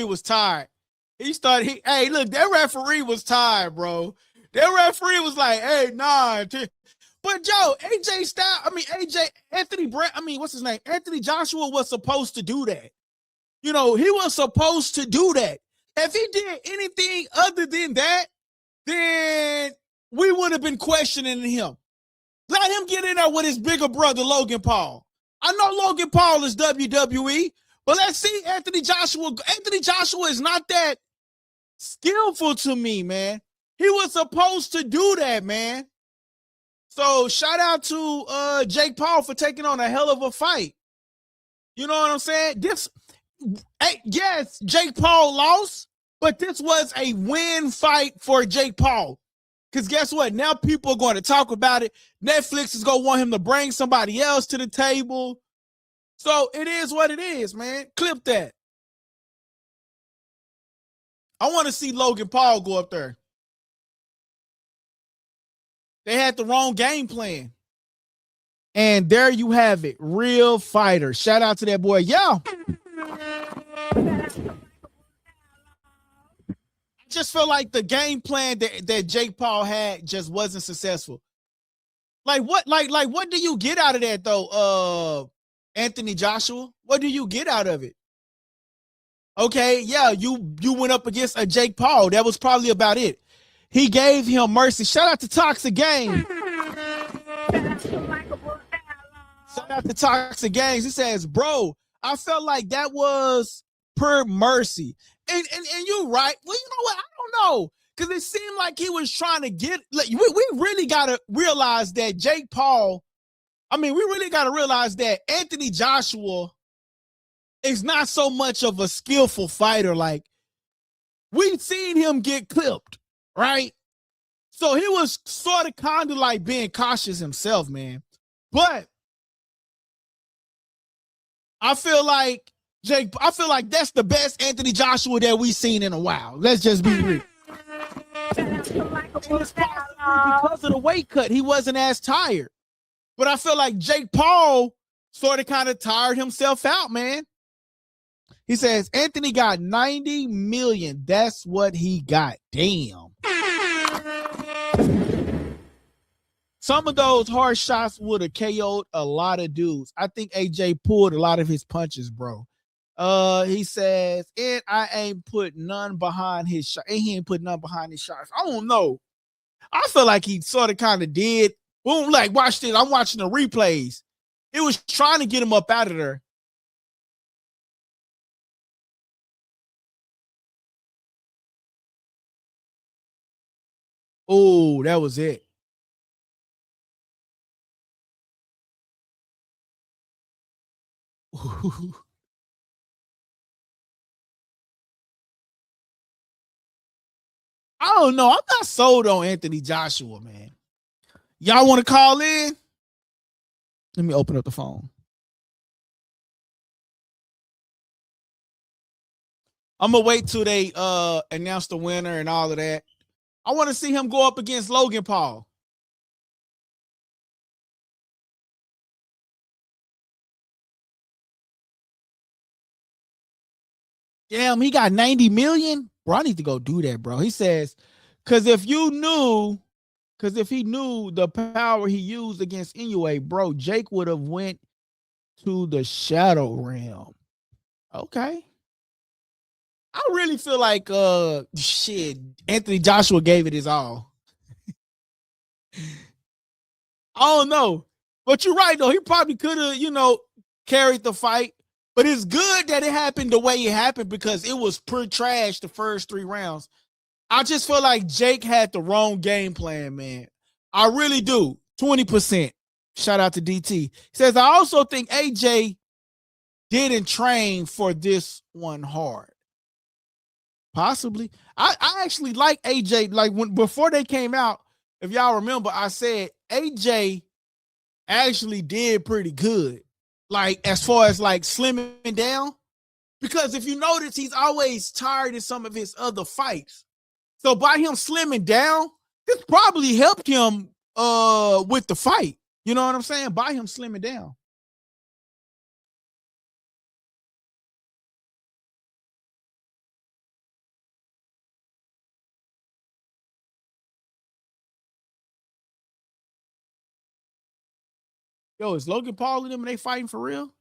was tired. Hey, look, that referee was tired, bro. That referee was like, hey, nah. But Joe, what's his name? Anthony Joshua was supposed to do that. He was supposed to do that. If he did anything other than that, then we would have been questioning him. Let him get in there with his bigger brother, Logan Paul. I know Logan Paul is WWE, but let's see Anthony Joshua. Anthony Joshua is not that skillful to me, man. He was supposed to do that, man. So shout out to Jake Paul for taking on a hell of a fight. You know what I'm saying? Yes, Jake Paul lost, but this was a win fight for Jake Paul. Because guess what? Now people are going to talk about it. Netflix is going to want him to bring somebody else to the table. So it is what it is, man. Clip that. I want to see Logan Paul go up there. They had the wrong game plan. And there you have it. Real fighter. Shout out to that boy. Yeah. I just feel like the game plan that Jake Paul had just wasn't successful. Like what do you get out of that though? Anthony Joshua? What do you get out of it? Okay, yeah, you went up against a Jake Paul. That was probably about it. He gave him mercy. Shout out to Toxic Game. Shout out to Toxic Games. He says, bro, I felt like that was per mercy. And you're right. Well, you know what? I don't know. Because it seemed like he was trying to get, like, we really got to realize that Jake Paul, we really got to realize that Anthony Joshua is not so much of a skillful fighter. Like, we've seen him get clipped, right? So he was sort of kind of like being cautious himself, man. But I feel like that's the best Anthony Joshua that we've seen in a while. Let's just be real. Because of the weight cut, he wasn't as tired. But I feel like Jake Paul sort of kind of tired himself out, man. He says, Anthony got 90 million. That's what he got. Damn. Some of those hard shots would have KO'd a lot of dudes. I think AJ pulled a lot of his punches, bro. He says, and I ain't put none behind his shot. And he ain't put none behind his shots. I don't know. I feel like he sort of kind of did. Boom, like, watch this. I'm watching the replays. It was trying to get him up out of there. Oh, that was it. I don't know. I'm not sold on Anthony Joshua, man. Y'all want to call in? Let me open up the phone. I'm going to wait till they announce the winner and all of that. I want to see him go up against Logan Paul. Damn, he got 90 million? Bro, I need to go do that, bro. He says, because if he knew the power he used against Inoue, bro, Jake would have went to the Shadow Realm. Okay. I really feel like Anthony Joshua gave it his all. I don't know. But you're right, though. He probably could have, carried the fight. But it's good that it happened the way it happened because it was pure trash the first 3 rounds. I just feel like Jake had the wrong game plan, man. I really do. 20%. Shout out to DT. He says, I also think AJ didn't train for this one hard. Possibly. I actually like AJ. Like before they came out, if y'all remember, I said AJ actually did pretty good. Like as far as like slimming down. Because if you notice, he's always tired in some of his other fights. So by him slimming down, this probably helped him with the fight. You know what I'm saying? By him slimming down. Yo, is Logan Paul and them, and they fighting for real?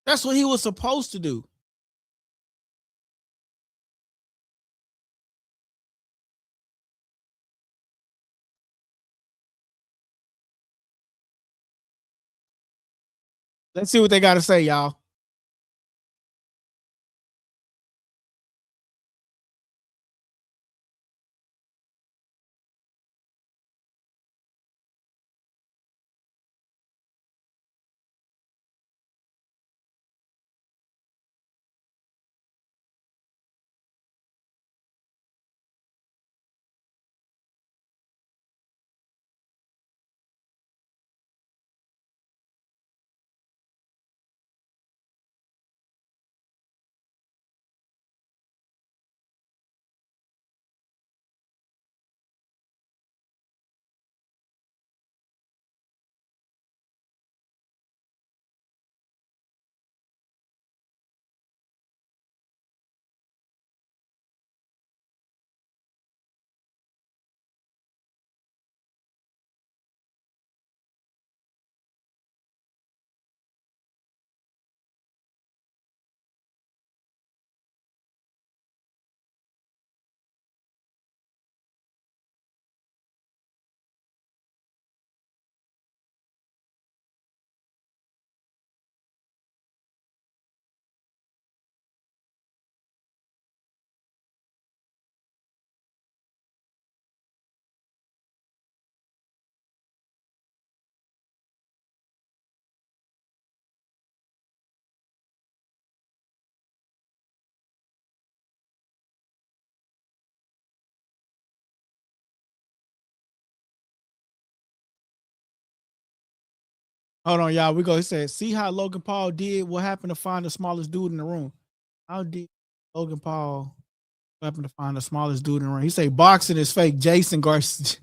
That's what he was supposed to do. Let's see what they got to say, y'all. Hold on, y'all. We go. He said, see how Logan Paul did what happened to find the smallest dude in the room. How did Logan Paul happen to find the smallest dude in the room? He say boxing is fake. Jason Garcia.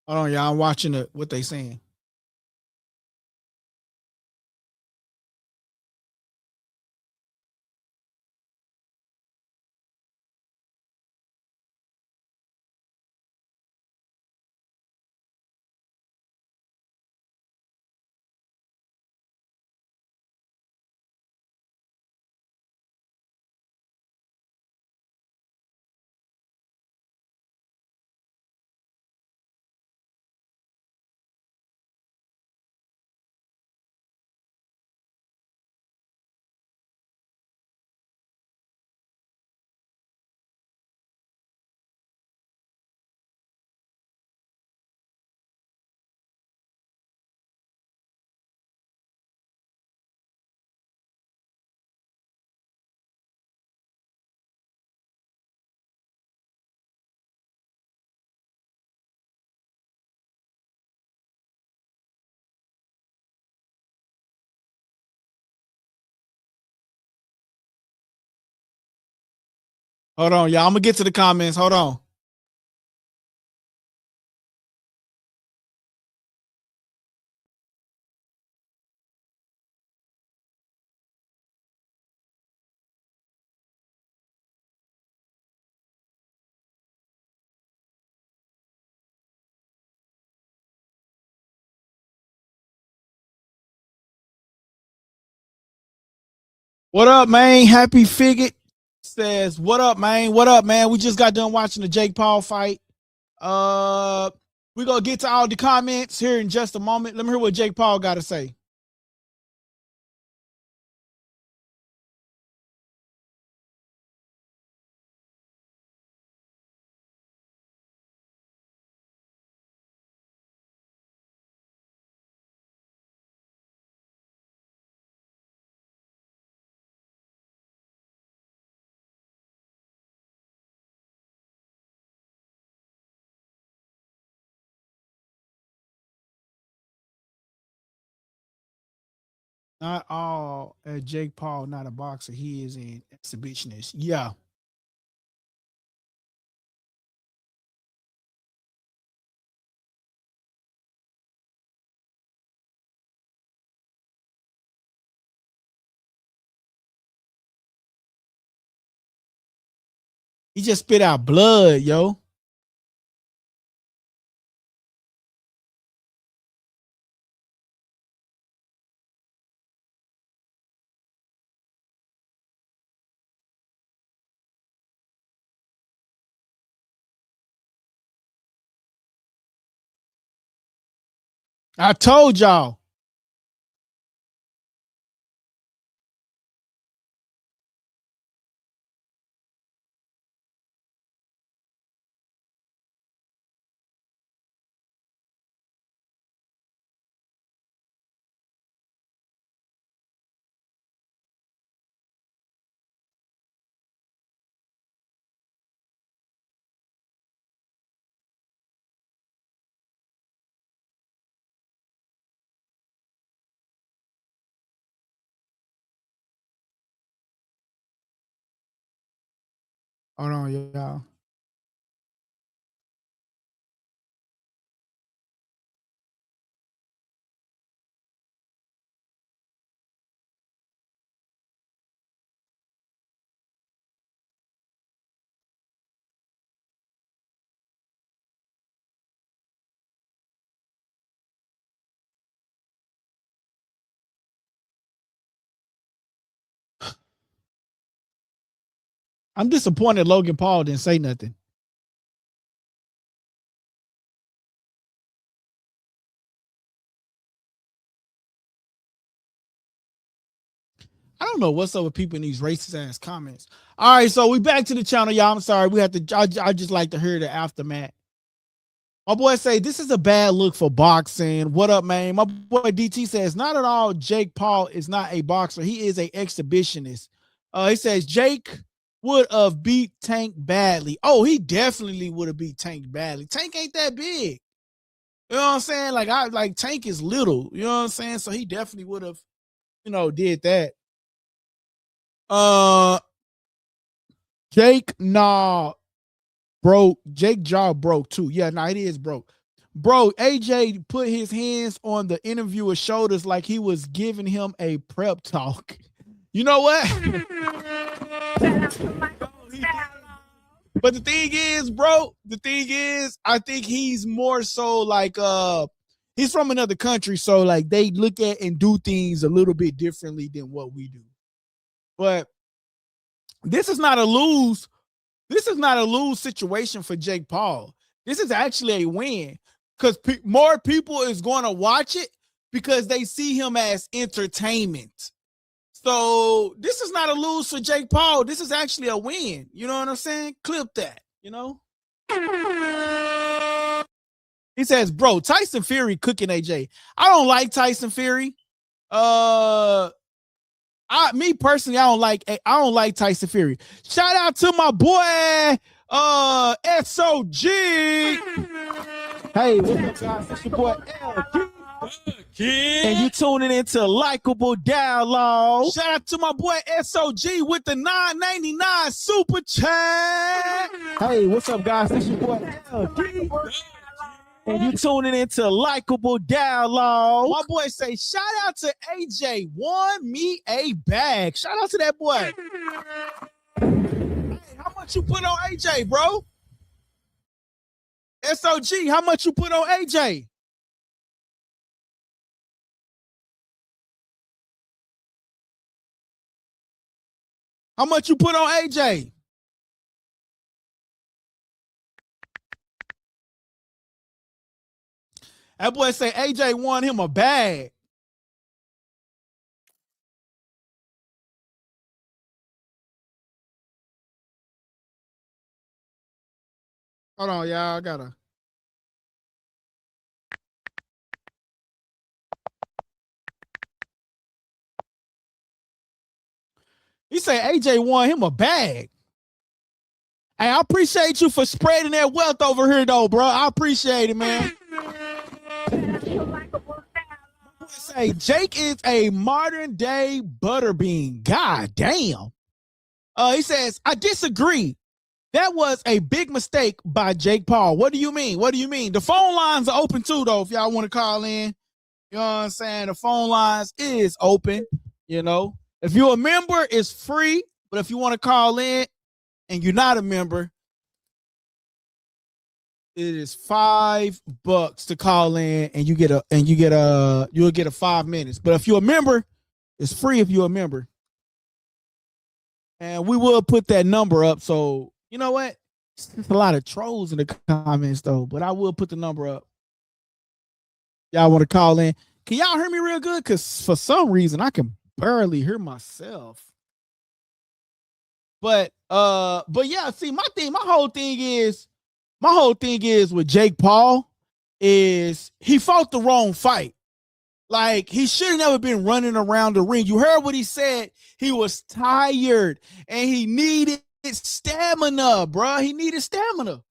Hold on, y'all. I'm watching what they saying. Hold on, y'all. I'm gonna get to the comments. Hold on. What up, man? Happy Figget says, what up, man? What up, man? We just got done watching the Jake Paul fight. We're going to get to all the comments here in just a moment. Let me hear what Jake Paul got to say. Not all Jake Paul, not a boxer. He is an exhibitionist. Yeah. He just spit out blood, yo. I told y'all. Hold on, y'all. I'm disappointed Logan Paul didn't say nothing. I don't know what's up with people in these racist ass comments. All right, so we back to the channel, y'all. I'm sorry. We have to. I just like to hear the aftermath. My boy say this is a bad look for boxing. What up, man? My boy DT says not at all. Jake Paul is not a boxer. He is a exhibitionist. He says Jake would have beat Tank badly. Oh, he definitely would have beat Tank badly. Tank ain't that big. You know what I'm saying? Like Tank is little. You know what I'm saying? So he definitely would have, did that. Jake, nah, bro. Jake jaw broke too. Yeah, nah, it is broke. Bro, AJ put his hands on the interviewer's shoulders like he was giving him a prep talk. You know what? But the thing is, bro, I think he's more so like he's from another country, so like they look at and do things a little bit differently than what we do. But this is not a lose. This is not a lose situation for Jake Paul. This is actually a win because more people is going to watch it because they see him as entertainment. So this is not a lose for Jake Paul. This is actually a win. You know what I'm saying? Clip that, He says, bro, Tyson Fury cooking AJ. I don't like Tyson Fury. Me personally, I don't like Tyson Fury. Shout out to my boy, SOG. Hey, what's up, guys? It's your boy LG. And you tuning into Likeable Dialogue. Shout out to my boy SOG with the $9.99 super chat. Hey, what's up, guys? It's your boy LG. And you tuning into Likeable Dialogue. My boy say, shout out to AJ, won me a bag. Shout out to that boy. Hey, how much you put on AJ, bro? SOG, how much you put on AJ? How much you put on AJ? That boy say AJ won him a bag. Hold on, y'all. I gotta. He say AJ won him a bag. Hey, I appreciate you for spreading that wealth over here, though, bro. I appreciate it, man. Say Jake is a modern day butterbean. God damn. He says, I disagree. That was a big mistake by Jake Paul. What do you mean? What do you mean? The phone lines are open too, though, if y'all want to call in. You know what I'm saying? The phone lines is open, you know. If you're a member, it's free. But if you want to call in and you're not a member, it is $5 to call in and you'll get a 5 minutes. But if you're a member, it's free if you're a member. And we will put that number up. So you know what? There's a lot of trolls in the comments though, but I will put the number up. Y'all want to call in? Can y'all hear me real good? Because for some reason I can barely hear myself. But yeah, see, my whole thing is with Jake Paul is he fought the wrong fight. Like, he should have never been running around the ring. You heard what he said. He was tired and he needed stamina, bro. He needed stamina.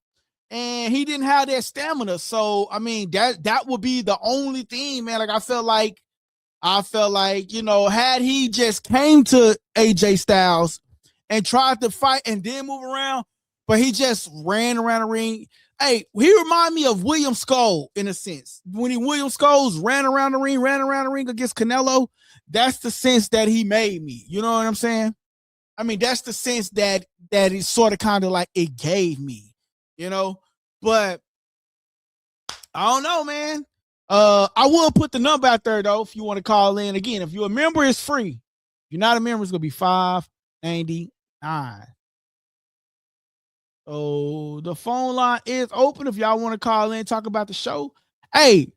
And he didn't have that stamina. So, I mean, that would be the only thing, man. Like, I felt like, you know, had he just came to AJ Styles and tried to fight and then move around, but he just ran around the ring. Hey, he remind me of William Skull in a sense. When William Skulls ran around the ring against Canelo, that's the sense that he made me. You know what I'm saying? I mean, that's the sense that is sort of kind of like it gave me, you know? But I don't know, man. I will put the number out there though if you want to call in. Again, if you're a member, it's free. If you're not a member, it's gonna be $5.99. So the phone line is open if y'all want to call in, talk about the show. Hey,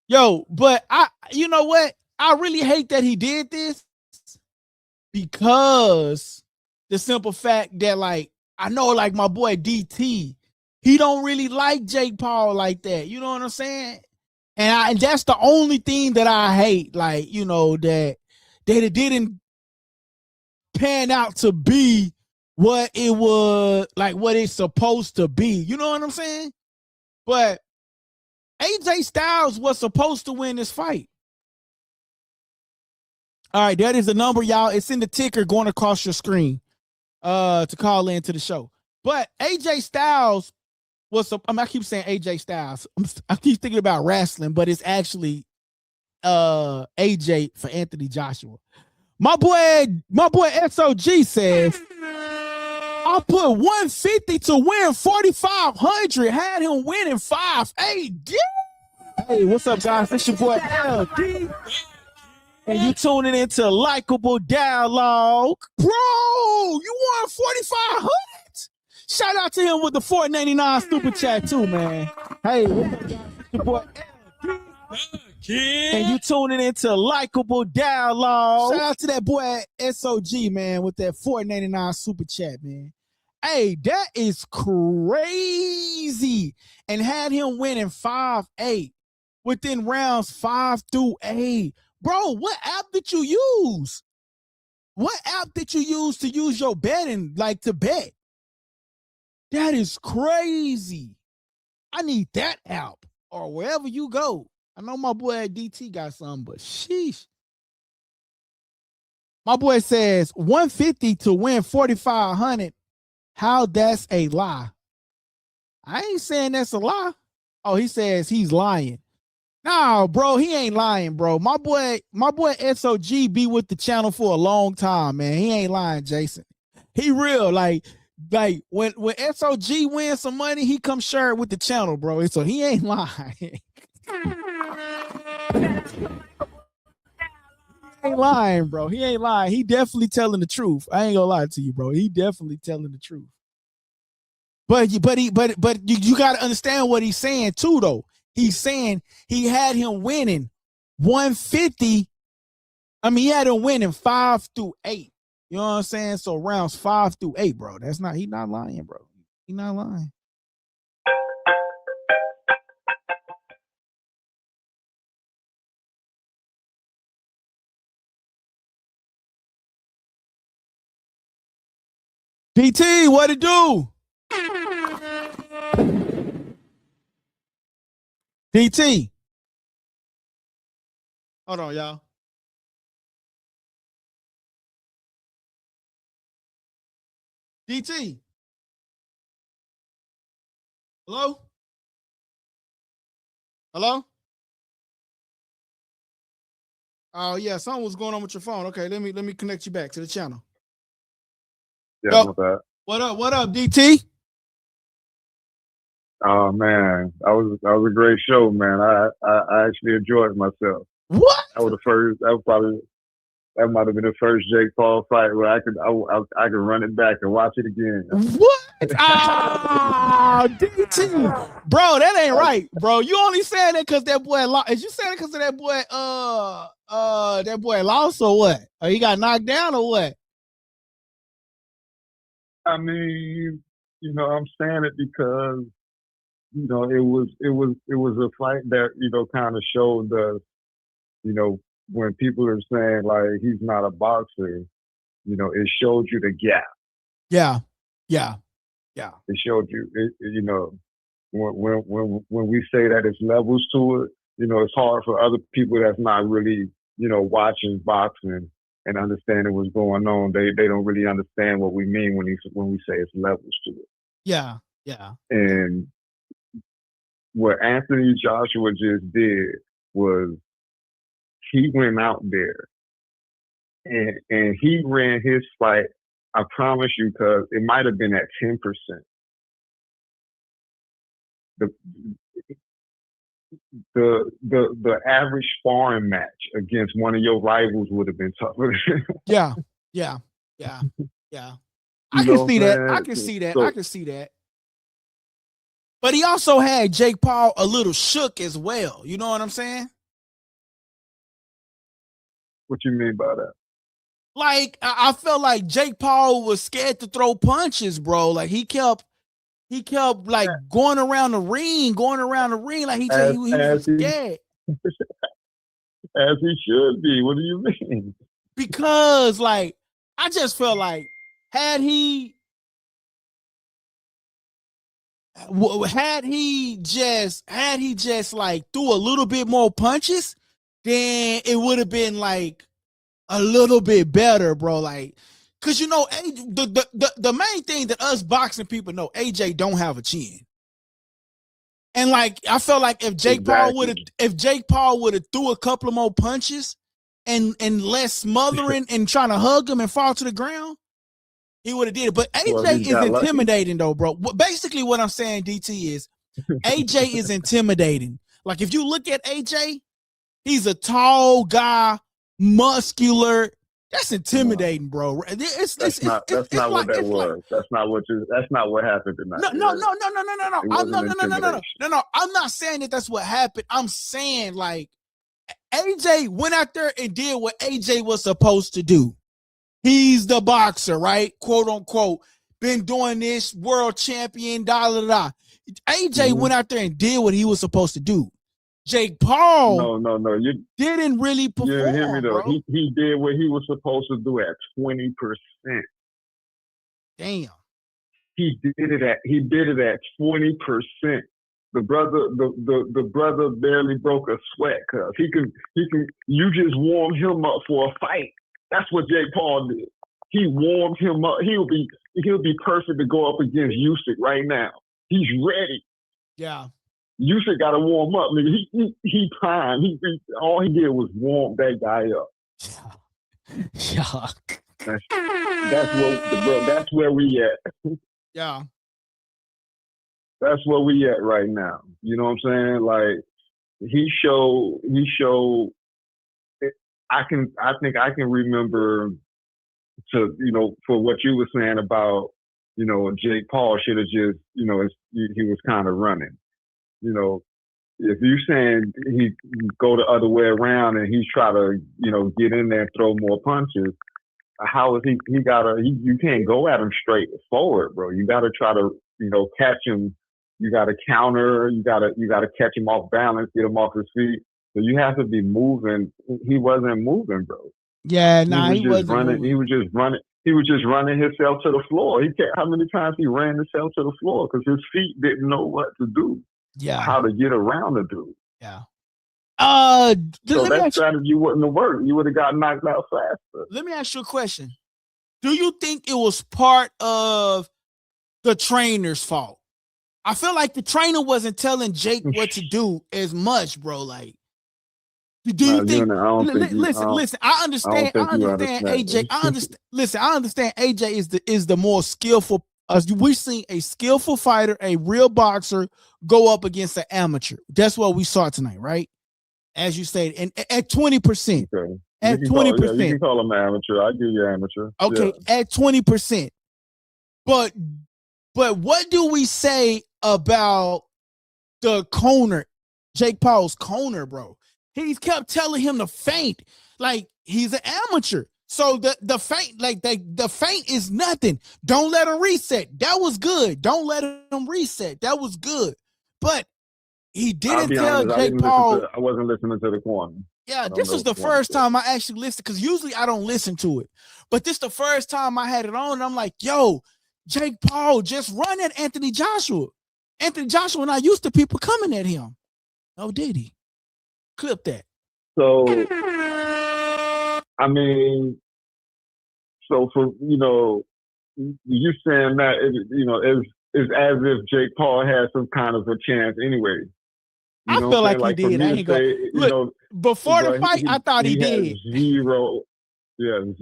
yo, but you know what? I really hate that he did this because the simple fact that, like, I know, like, my boy DT, he don't really like Jake Paul like that. You know what I'm saying? And that's the only thing that I hate, like, you know, that it didn't pan out to be what it was, like what it's supposed to be. You know what I'm saying? But AJ Styles was supposed to win this fight. All right, that is the number, y'all. It's in the ticker going across your screen to call into the show. But AJ Styles was, I keep saying AJ Styles. I keep thinking about wrestling, but it's actually AJ for Anthony Joshua. My boy SOG says, I put 150 to win 4,500. Had him winning 5-8. Hey, what's up, guys? It's your boy LD. And you tuning into LikeableDialogue. Bro, you won 4,500. Shout out to him with the $4.99 super chat too, man. Hey, what's up, guys? It's your boy LD. And you tuning into LikeableDialogue. Shout out to that boy SOG, man, with that $4.99 super chat, man. Hey, that is crazy. And had him winning 5-8 within rounds 5 through 8. Bro, what app did you use? What app did you use to use your betting, like to bet? That is crazy. I need that app or wherever you go. I know my boy DT got something, but sheesh. My boy says 150 to win 4,500. How that's a lie? I ain't saying that's a lie. Oh, he says he's lying. No, bro, he ain't lying, bro. My boy SOG be with the channel for a long time, man. He ain't lying, Jason. He real. Like when SOG wins some money, he come share it with the channel, bro. So he ain't lying. He ain't lying, bro. He ain't lying. He definitely telling the truth. I ain't gonna lie to you, bro. He definitely telling the truth. But you got to understand what he's saying too, though. He's saying he had him winning 150. I mean, he had him winning 5 through 8. You know what I'm saying? So rounds 5 through 8, bro. He's not lying, bro. He's not lying. DT, what it do? DT. Hold on, y'all. DT. Hello? Hello? Oh yeah, something was going on with your phone. Okay, let me connect you back to the channel. Yeah, my bad. What up, DT? Oh man, that was a great show, man. I actually enjoyed myself. What? That might have been the first Jake Paul fight where I could run it back and watch it again. What? DT, bro, that ain't right, bro. You only saying that because that boy lost. Is you saying it because of that boy lost or what? Or he got knocked down or what? I mean, I'm saying it because it was a fight that kind of showed us, when people are saying like he's not a boxer, it showed you the gap. Yeah. It showed you, when we say that it's levels to it, it's hard for other people that's not really, watching boxing and understanding what's going on. They don't really understand what we mean when we say it's levels to it. Yeah. And what Anthony Joshua just did was he went out there and he ran his fight. I promise you, because it might have been at 10%. The average sparring match against one of your rivals would have been tougher. Yeah. I can see that. I can see that. But he also had Jake Paul a little shook as well. You know what I'm saying? What you mean by that? Like, I felt like Jake Paul was scared to throw punches, bro. Like he kept like going around the ring like he was scared. As he should be. What do you mean? Because like I just felt like had he just like threw a little bit more punches, then it would have been like a little bit better, bro. Like, cause the main thing that us boxing people know, AJ don't have a chin. And like I felt like if Jake Paul would have threw a couple of more punches and less smothering and trying to hug him and fall to the ground, he would have did it. But AJ is intimidating though, bro. Basically what I'm saying, DT, is AJ is intimidating. Like if you look at AJ, he's a tall guy, muscular. That's intimidating, bro. That's not what happened tonight. No. I'm not saying that that's what happened. I'm saying like AJ went out there and did what AJ was supposed to do. He's the boxer, right? Quote unquote. Been doing this, world champion, AJ went out there and did what he was supposed to do. Jake Paul No. You didn't really perform. You hear me though. Bro. He did what he was supposed to do at 20%. Damn. He did it at 20%. The brother barely broke a sweat, cuz you just warmed him up for a fight. That's what Jake Paul did. He warmed him up. He'll be perfect to go up against Usyk right now. He's ready. Yeah. Usyk got to warm up, nigga. He primed. All he did was warm that guy up. Yeah. That's where we at. Yeah. That's where we at right now. You know what I'm saying? Like he showed. I think I can remember for what you were saying about Jake Paul should have just he was kind of running. if you saying he go the other way around and he's try to, get in there and throw more punches, how is he you can't go at him straight forward, bro. You gotta try to, catch him. You gotta counter, you gotta catch him off balance, get him off his feet. So you have to be moving. He wasn't moving, bro. Yeah, nah, he wasn't running. moving. He was just running. He was just running himself to the floor. How many times he ran himself to the floor because his feet didn't know what to do. Yeah, how to get around the dude. Yeah. So that strategy wouldn't have worked. You would have got knocked out faster. Let me ask you a question. Do you think it was part of the trainer's fault? I feel like the trainer wasn't telling Jake what to do as much, bro. Like, do you think? Listen. I understand AJ. I understand. Listen, I understand AJ is the more skillful. We've seen a skillful fighter, a real boxer, go up against an amateur. That's what we saw tonight, right? As you said, and at 20%. Okay. At 20%. You can call him amateur. I give you amateur. Okay, yeah. At 20%. But what do we say about the corner, Jake Paul's corner, bro? He's kept telling him to feint like he's an amateur. So the feint, like the feint is nothing. Don't let him reset. That was good. Don't let him reset. That was good. But he didn't tell Jake Paul. I wasn't listening to the corner. Yeah, this was the first time I actually listened, because usually I don't listen to it. But this the first time I had it on, and I'm like, yo, Jake Paul just run at Anthony Joshua. Anthony Joshua not used to people coming at him. Oh, did he? Clip that. So, I mean, so for, you saying that, it's as if Jake Paul had some kind of a chance anyway. I feel like he did. I ain't gonna look. Before the fight, I thought he did. Zero chance.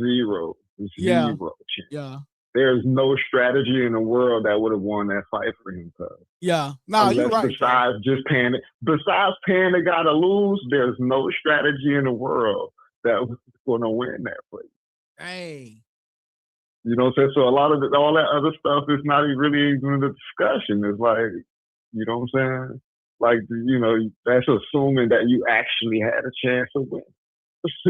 Yeah. There's no strategy in the world that would have won that fight for him. Yeah. No, you're right. Besides paying the guy to lose, there's no strategy in the world that was going to win that fight. Hey. You know what I'm saying? So a lot of all that other stuff is not really even the discussion. It's like, you know what I'm saying? Like, that's assuming that you actually had a chance to win.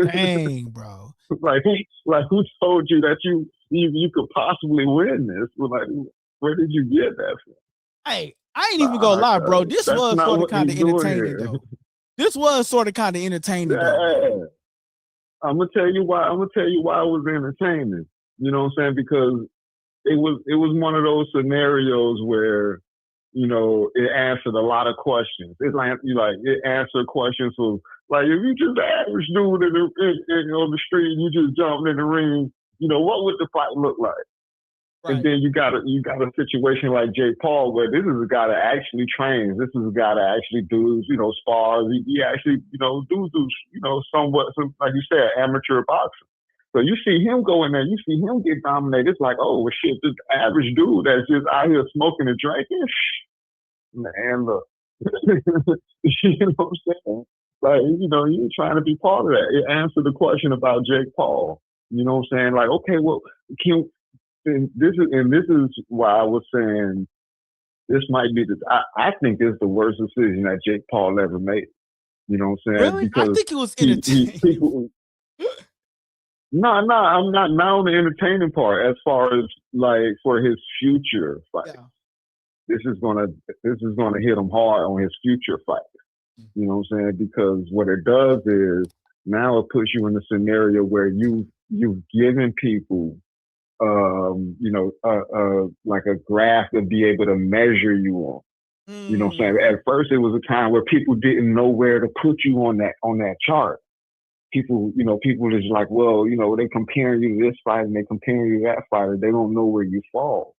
Dang, bro. like who told you that you could possibly win this? Like, where did you get that from? Hey, I ain't even gonna lie, bro. This was sort of kind of entertaining, though. This was sort of kind of entertaining, though. I'm gonna tell you why. it was entertaining. You know what I'm saying? Because it was one of those scenarios where, it answered a lot of questions. It's like, it answered questions of, like, if you just the average dude on the street, you just jumped in the ring, what would the fight look like? Right. And then you got a situation like Jake Paul, where this is a guy that actually trains. This is a guy that actually does, spars. He actually, somewhat, like you said, amateur boxer. So you see him go in there, you see him get dominated. It's like, oh, well, shit, this average dude that's just out here smoking and drinking, man, look. You know what I'm saying? Like, you're trying to be part of that. It answered the question about Jake Paul. You know what I'm saying? Like, okay, well, this is why I was saying this might be I think this is the worst decision that Jake Paul ever made. You know what I'm saying? Really? Because I think it was entertaining. No, I'm not on the entertaining part. As far as like for his future fight, this is gonna hit him hard on his future fight. You know what I'm saying? Because what it does is now it puts you in a scenario where you've given people, like a graph to be able to measure you on. You know what I'm saying? At first, it was a time where people didn't know where to put you on that chart. People is like, well, they comparing you to this fighter and they comparing you to that fighter. They don't know where you fall.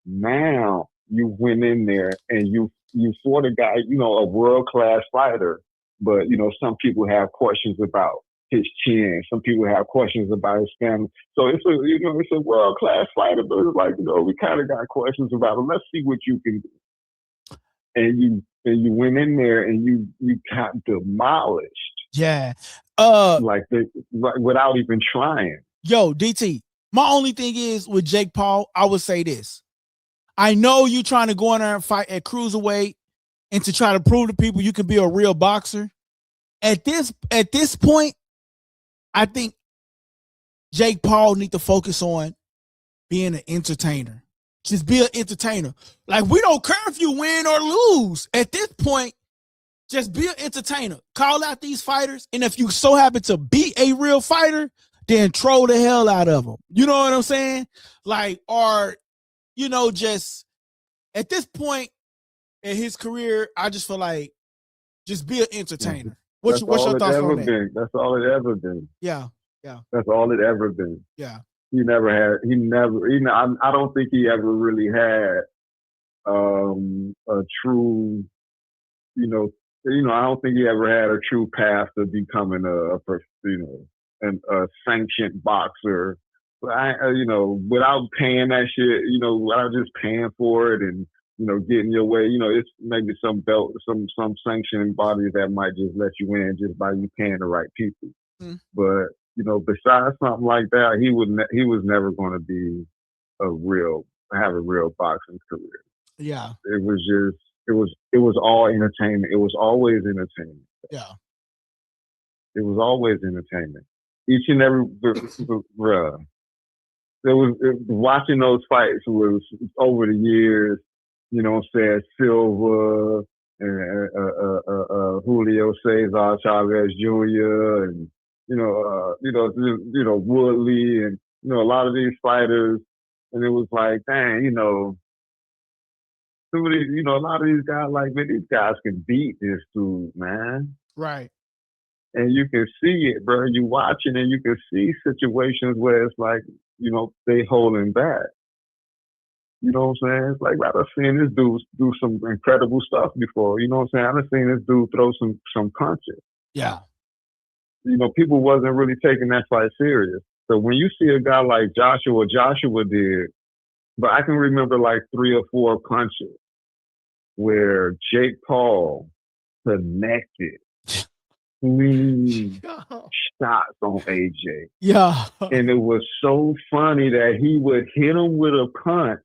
Now you went in there and you fought a guy, a world-class fighter, but, some people have questions about his chin. Some people have questions about his family. So it's a world-class fighter, but it's like, we kind of got questions about him. Let's see what you can do. And you went in there and you got demolished. Yeah. Without even trying. Yo, DT, my only thing is with Jake Paul, I would say this. I know you trying to go in there and fight at cruiserweight and to try to prove to people you can be a real boxer. At this point, I think Jake Paul need to focus on being an entertainer. Just be an entertainer. Like, we don't care if you win or lose. At this point, just be an entertainer. Call out these fighters, and if you so happen to be a real fighter, then troll the hell out of them. You know what I'm saying? Like, or, you know, just at this point in his career, I just feel like just be an entertainer. What's your thoughts on that? That's all it ever been. Yeah. That's all it ever been. Yeah. I don't think he ever really had a true, I don't think he ever had a true path to becoming a sanctioned boxer. But without paying that shit, without just paying for it and, getting your way, it's maybe some sanctioning body that might just let you in just by you paying the right people. Mm. But, besides something like that, he was never going to be have a real boxing career. Yeah. It was all entertainment. It was always entertainment. Yeah. It was always entertainment. Each and every, watching those fights was over the years, Silva and Julio Cesar Chavez Jr. and Woodley and a lot of these fighters, and it was like, dang, some of these, a lot of these guys, like, man, these guys can beat this dude, man. Right. And you can see it, bro. You watching and you can see situations where it's like, they holding back. You know what I'm saying? It's like, I've seen this dude do some incredible stuff before. You know what I'm saying? I've seen this dude throw some punches. Yeah. People wasn't really taking that fight serious. So when you see a guy like Joshua did, but I can remember like 3 or 4 punches where Jake Paul connected clean shots on AJ. Yeah. And it was so funny that he would hit him with a punch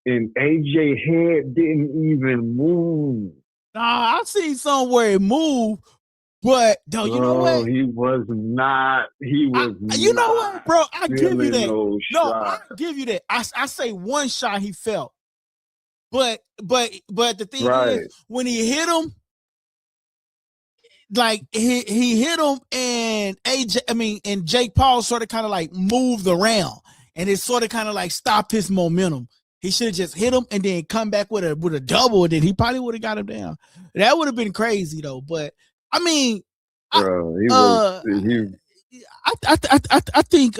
and AJ head didn't even move. Nah, I seen somewhere it moved, but no, you know what? He was not. You know what, bro? I give you that. I give you that. I say one shot he felt, but the thing is, when he hit him, like he hit him, and and Jake Paul sort of kind of like moved around, and it sort of kind of like stopped his momentum. He should have just hit him and then come back with a double, and then he probably would have got him down. That would have been crazy though. But I mean, I think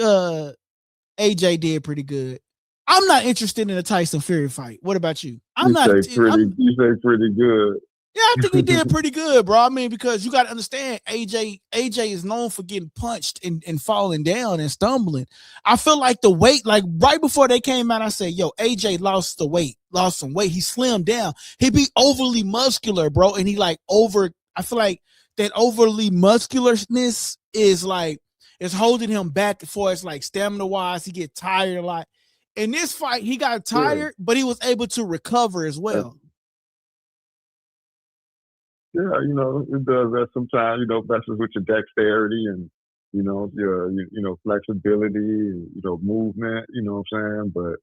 AJ did pretty good. I'm not interested in a Tyson Fury fight. What about you? You say pretty good. Yeah, I think he did pretty good, bro. I mean, because you got to understand, AJ is known for getting punched and falling down and stumbling. I feel like the weight, like right before they came out, I said, yo, AJ lost some weight. He slimmed down. He be overly muscular, bro. And he I feel like that overly muscularness is holding him back for his like stamina wise. He get tired a lot. In this fight, he got tired, but he was able to recover as well. Yeah, it does that sometimes, messes with your dexterity and, your flexibility and, movement, you know what I'm saying? But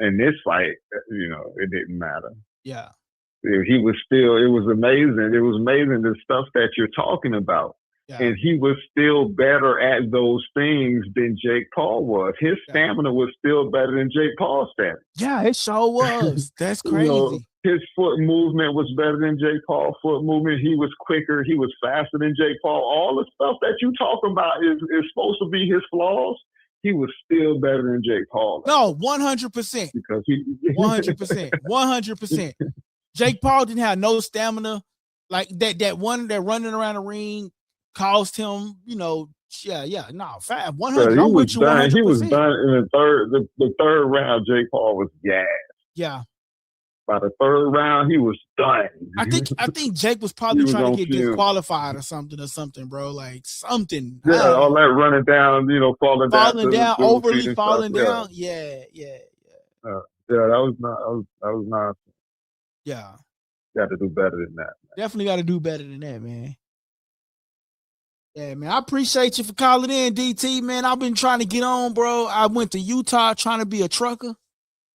in this fight, it didn't matter. Yeah. It was amazing. It was amazing the stuff that you're talking about. Yeah. And he was still better at those things than Jake Paul was. His stamina was still better than Jake Paul's stamina. Yeah, it sure was. That's crazy. His foot movement was better than Jake Paul's foot movement. He was quicker. He was faster than Jake Paul. All the stuff that you talking about is supposed to be his flaws. He was still better than Jake Paul. No, 100%. Because he 100%. 100%. Jake Paul didn't have no stamina. Like that one that running around the ring caused him, 100. He was done. He was done in the third round. Jake Paul was gassed. Yeah. By the third round, he was done. I think Jake was probably trying to get disqualified or something, bro. Like something. Yeah, all that running down, falling down, overly falling down. Yeah. That was not. Yeah. Got to do better than that. Definitely got to do better than that, man. Yeah, man. I appreciate you for calling in, DT, man. I've been trying to get on, bro. I went to Utah trying to be a trucker.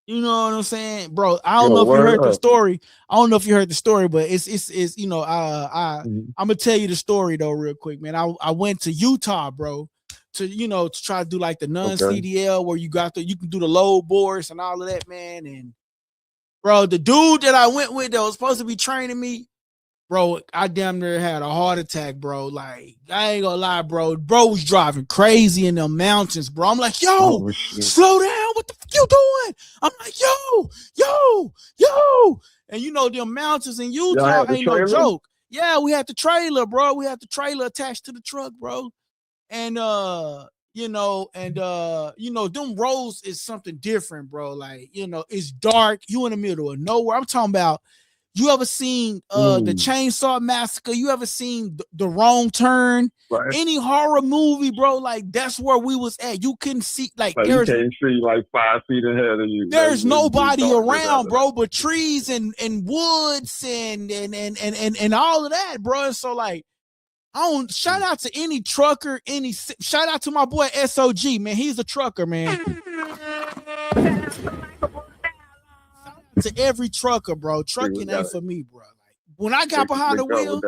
You know what I'm saying, bro? I don't know if you heard the story. I don't know if you heard the story, but it's you know, I'm gonna tell you the story though, real quick, man. I went to Utah, bro, to try to do like the non-CDL where you can do the load boards and all of that, man. And bro, the dude that I went with that was supposed to be training me, bro, I damn near had a heart attack, bro. Like, I ain't gonna lie, bro. Bro was driving crazy in the mountains, bro. I'm like, yo, slow down. What the fuck you doing? I'm like, yo. And you know, the mountains in Utah ain't no joke. Yeah, we had the trailer, bro. We had the trailer attached to the truck, bro. And them roads is something different, bro. Like, it's dark. You in the middle of nowhere. I'm talking about, you ever seen the Chainsaw Massacre? You ever seen the Wrong Turn? Right. Any horror movie, bro? Like, that's where we was at. You couldn't see, like you can't see like 5 feet ahead of you. There's nobody around, bro, but trees and woods and all of that, bro. And so, like, shout out to any trucker, shout out to my boy SOG, man. He's a trucker, man. To every trucker, bro. Trucking ain't for me, bro. Like, when I got behind the wheel,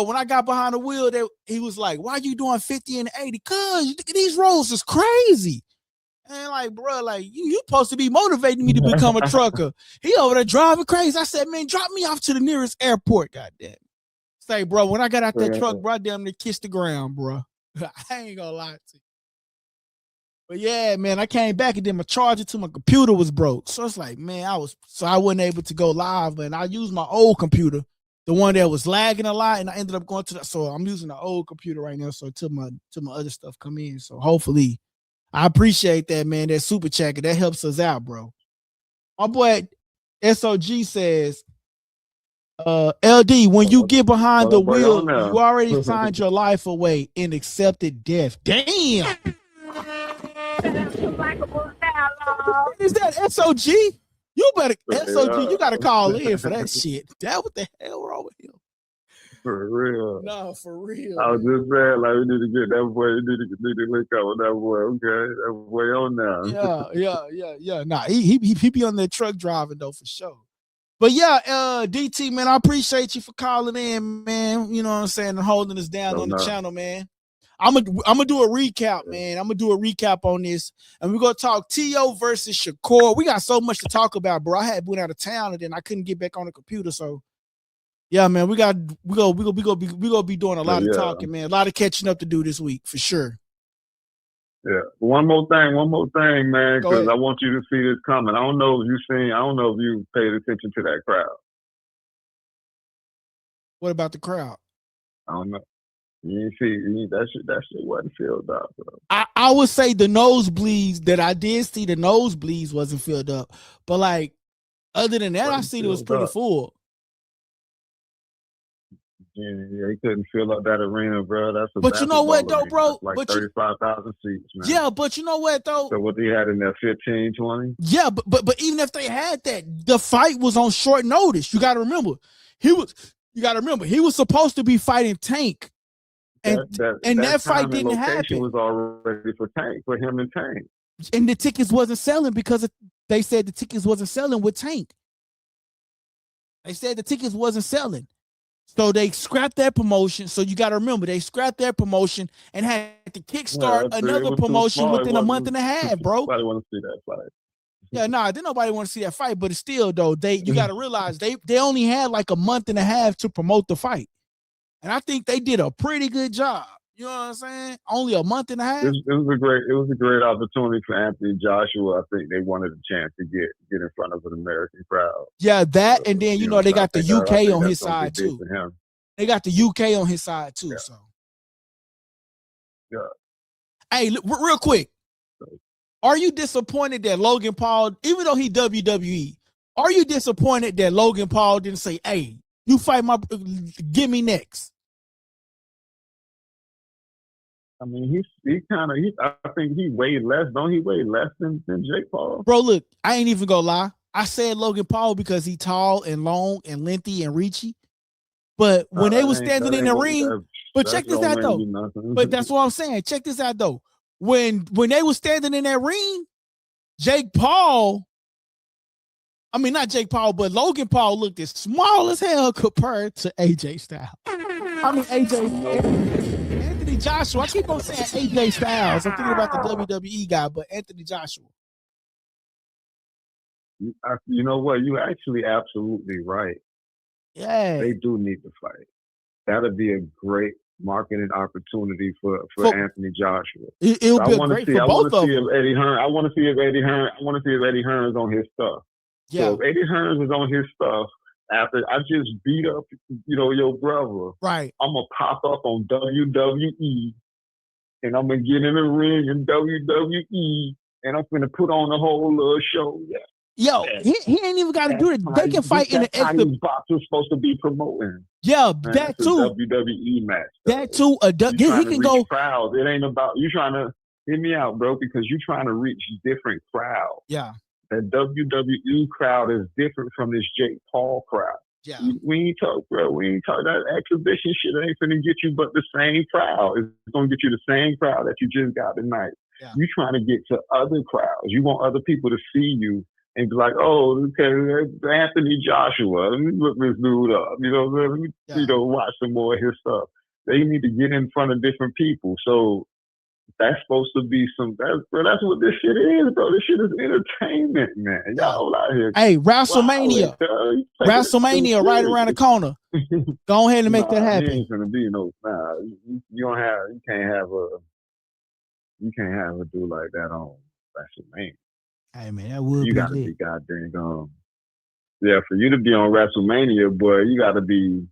when I got behind the wheel, he was like, why you doing 50 and 80? Cause these roads is crazy. And like, bro, like you supposed to be motivating me to become a trucker. He over there driving crazy. I said, man, drop me off to the nearest airport, goddamn. Say, bro, when I got out that truck, bro, I damn near kissed the ground, bro. I ain't gonna lie to you. But yeah, man, I came back and then my charger to my computer was broke. So it's like, man, I wasn't able to go live, but I used my old computer, the one that was lagging a lot, and I ended up going to so I'm using the old computer right now. So till my other stuff come in. So hopefully, I appreciate that, man. That super checker, that helps us out, bro. My boy SOG says, LD, when you get behind the wheel, you already signed your life away and accepted death. Damn. Is that SOG? You better SOG. You gotta call in for that shit. That what the hell wrong with him? For real. No, for real. I was just saying, like, we need to get that boy. We need to link up with that boy. Okay, that boy on now. Yeah. Nah, he be on that truck driving though for sure. But yeah, DT, man, I appreciate you for calling in, man. You know what I'm saying, and holding us down on the channel, man. I'm gonna do a recap, man. I'm gonna do a recap on this, and we're gonna talk T.O. versus Shakur. We got so much to talk about, bro. I had went out of town and then I couldn't get back on the computer, so yeah, man. We gonna be doing a lot of talking, man. A lot of catching up to do this week for sure. Yeah. One more thing, man, because I want you to see this coming. I don't know if you paid attention to that crowd. What about the crowd? I don't know. You see, that shit wasn't filled up, bro. I would say the nosebleeds that I did see, the nosebleeds wasn't filled up. But like, other than that, I seen it was pretty full. Yeah, he couldn't fill up that arena, bro. But you know what, though, bro? Like 35,000 seats, man. Yeah, but you know what, though? So what they had in there, 15, 20? Yeah, but even if they had that, the fight was on short notice. You got to remember, he was supposed to be fighting Tank. And that fight didn't happen. Was already for him and Tank. And the tickets wasn't selling because they said the tickets wasn't selling with Tank. They said the tickets wasn't selling. So they scrapped that promotion. So you got to remember, they scrapped that promotion and had to kickstart another promotion within a month and a half, bro. Nobody want to see that fight. Yeah, didn't nobody want to see that fight, but it's still, though, you got to realize they only had like a month and a half to promote the fight. And I think they did a pretty good job. You know what I'm saying? Only a month and a half. It was a great opportunity for Anthony Joshua. I think they wanted a chance to get in front of an American crowd. Yeah, that, and then they got the UK on his side too. They got the UK on his side too. Yeah. So, yeah. Hey, real quick, are you disappointed that Logan Paul, even though he WWE, are you disappointed that Logan Paul didn't say, "Hey, you fight give me next"? I mean, I think he weighed less. Don't he weigh less than Jake Paul? Bro, look, I ain't even gonna lie. I said Logan Paul because he tall and long and lengthy and reachy. But when they were standing in the ring, but check this out though. But that's what I'm saying. Check this out though. When they were standing in that ring, not Jake Paul, but Logan Paul looked as small as hell compared to AJ Styles. Anthony Joshua. I keep on saying AJ Styles. I'm thinking about the WWE guy, but Anthony Joshua. You know what? You actually absolutely right. Yeah. They do need to fight. That'd be a great marketing opportunity for Anthony Joshua. It'll be great for both of them. I want to see if Eddie Hearn's on his stuff. Yeah. So if Eddie Hearns is on his stuff, after I just beat up, your brother, right? I'm gonna pop up on WWE, and I'm gonna get in the ring in WWE, and I'm gonna put on the whole little show. Yeah. Yo, he ain't even got to do it. They can fight in the extra. Boxers supposed to be promoting. Yeah, man, that too. WWE match. That too. He can go. Crowds. It ain't about you trying to hear me out, bro, because you trying to reach different crowds. Yeah. That WWE crowd is different from this Jake Paul crowd. Yeah. We ain't talk, bro. We ain't talk that exhibition shit. Ain't finna get you, but the same crowd. It's gonna get you the same crowd that you just got tonight. Yeah. You trying to get to other crowds. You want other people to see you and be like, oh, okay, Anthony Joshua. Let me look this dude up. Let me watch some more of his stuff. They need to get in front of different people. So that's supposed to be that's what this shit is, bro. This shit is entertainment, man. Y'all out here. Hey, WrestleMania. WrestleMania right around the corner. Go ahead and make that happen. Ain't gonna be you can't have a dude like that on WrestleMania. Hey man, that would you gotta be goddamn yeah, for you to be on WrestleMania, boy, you gotta be,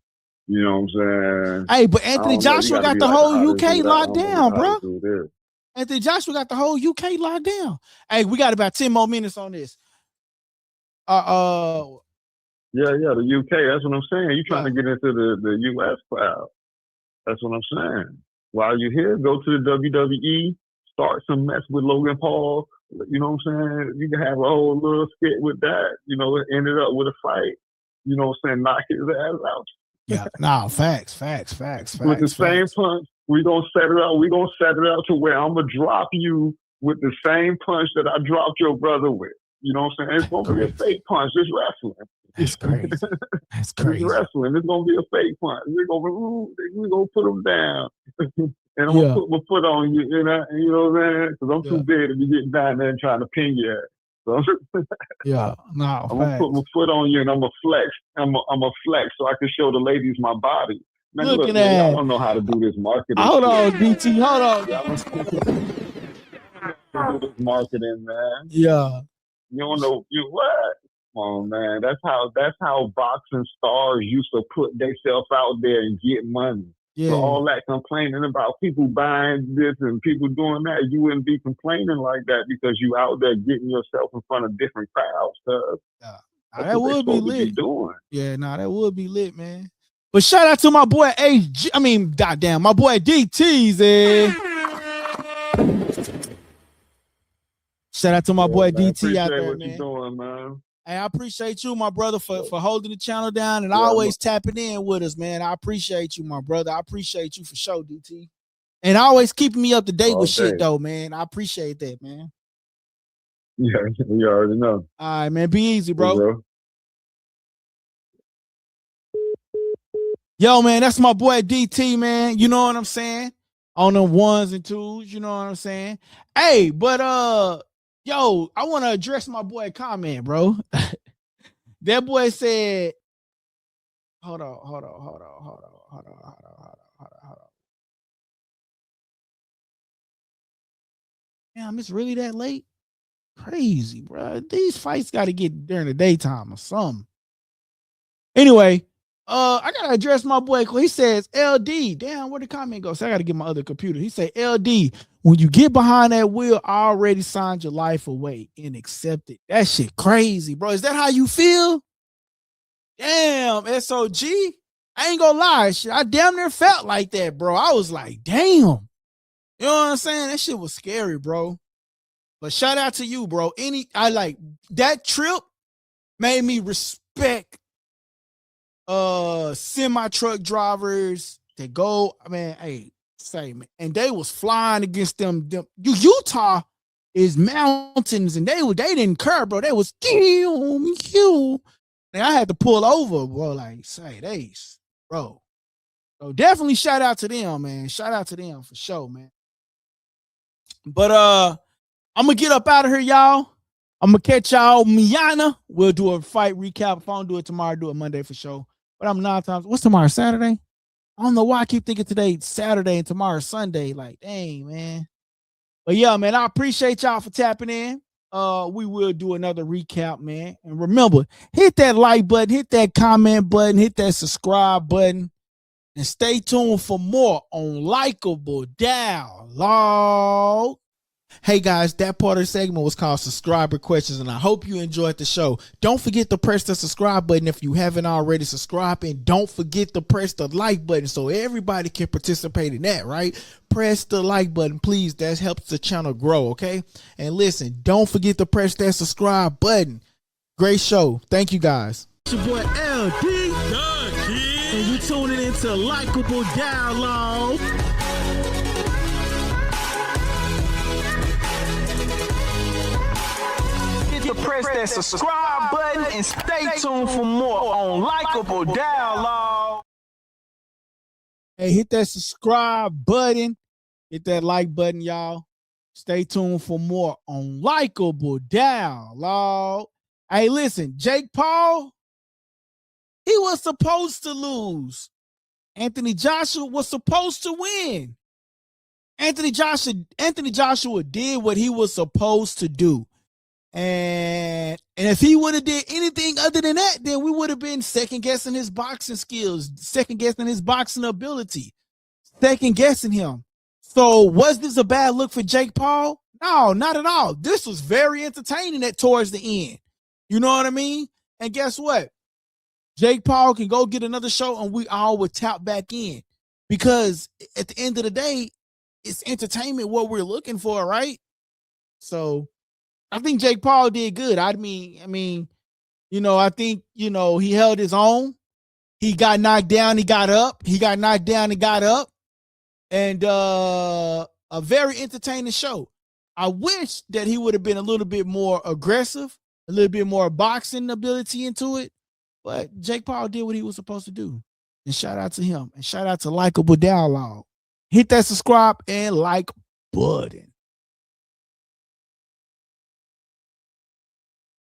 you know what I'm saying? Hey, but Anthony Joshua got the whole UK locked down, bro. Anthony Joshua got the whole UK locked down. Hey, we got about 10 more minutes on this. Yeah, the UK. That's what I'm saying. You trying to get into the US crowd. That's what I'm saying. While you're here, go to the WWE, start some mess with Logan Paul. You know what I'm saying? You can have a whole little skit with that. It ended up with a fight. You know what I'm saying? Knock his ass out. Yeah, no, facts. With the same punch, we're going to set it up. We're going to set it up to where I'm going to drop you with the same punch that I dropped your brother with. You know what I'm saying? It's going to be a fake punch. It's wrestling. That's crazy. That's crazy. It's wrestling. It's going to be a fake punch. We're going to put him down. And I'm going to put my foot on you, you know what I'm saying? Because I'm too big to be getting down there and trying to pin you at. So, I'm gonna put my foot on you and I'm gonna flex. I'm gonna flex so I can show the ladies my body. Man, look at that. I don't know how to do this marketing. Hold on, DT. Hold on. Do this marketing, man. Yeah. You don't know what? Come on, man. That's how boxing stars used to put themselves out there and get money. Yeah. So all that complaining about people buying this and people doing that, you wouldn't be complaining like that because you out there getting yourself in front of different crowds. Yeah. That would be lit. Yeah, that would be lit, man. But shout out to my boy my boy DT. Shout out to my boy DT out there, man. You doing, man. Hey, I appreciate you, my brother, for holding the channel down and always tapping in with us, man. I appreciate you, my brother. I appreciate you for sure, DT. And always keeping me up to date with shit, though, man. I appreciate that, man. Yeah, you already know. All right, man. Be easy, bro. Hey, bro. Yo, man, that's my boy DT, man. You know what I'm saying? On the ones and twos, you know what I'm saying? Hey, but yo, I want to address my boy comment, bro. That boy said, hold on. Damn, it's really that late? Crazy, bro. These fights got to get during the daytime or something. Anyway, I gotta address my boy. He says, LD, damn, where'd the comment go? So I gotta get my other computer. He said, LD, when you get behind that wheel, I already signed your life away and accepted. That shit crazy, bro. Is that how you feel? Damn, SOG. I ain't gonna lie. Shit, I damn near felt like that, bro. I was like, damn. You know what I'm saying? That shit was scary, bro. But shout out to you, bro. I like that trip made me respect semi-truck drivers that go, man, hey, say, man, and they was flying against them. Utah is mountains, and they didn't care, bro. They was and I had to pull over, bro. Like, say, bro. So definitely shout out to them, man. Shout out to them for sure, man. But I'm gonna get up out of here, y'all. I'm gonna catch y'all mañana. We'll do a fight recap. If I don't do it tomorrow, do it Monday for sure. But I'm 9 times. What's tomorrow? Saturday? I don't know why I keep thinking today Saturday and tomorrow Sunday. Like, dang, man. But yeah, man, I appreciate y'all for tapping in. We will do another recap, man. And remember, hit that like button, hit that comment button, hit that subscribe button, and stay tuned for more on Likeable Dialogue. Hey guys, that part of the segment was called Subscriber Questions, and I hope you enjoyed the show. Don't forget to press the subscribe button if you haven't already subscribed, and don't forget to press the like button so everybody can participate in that, right? Press the like button, please. That helps the channel grow, okay? And listen, don't forget to press that subscribe button. Great show. Thank you guys. It's your boy LD, and you tuning into Likeable Dialogue. Press that subscribe button and stay tuned for more on Likeable Dialogue. Hey, hit that subscribe button. Hit that like button, y'all. Stay tuned for more on Likeable Dialogue. Hey, listen, Jake Paul, he was supposed to lose. Anthony Joshua was supposed to win. Anthony Joshua did what he was supposed to do. And if he would have did anything other than that, then we would have been second guessing his boxing skills, second guessing his boxing ability, second guessing him. So was this a bad look for Jake Paul? No, not at all. This was very entertaining towards the end. You know what I mean? And guess what? Jake Paul can go get another show and we all would tap back in, because at the end of the day, it's entertainment what we're looking for, right? So I think Jake Paul did good. I mean, you know, I think, you know, he held his own. He got knocked down, he got up. He got knocked down, he got up. And a very entertaining show. I wish that he would have been a little bit more aggressive, a little bit more boxing ability into it. But Jake Paul did what he was supposed to do. And shout out to him. And shout out to Likeable Dialogue. Hit that subscribe and like button.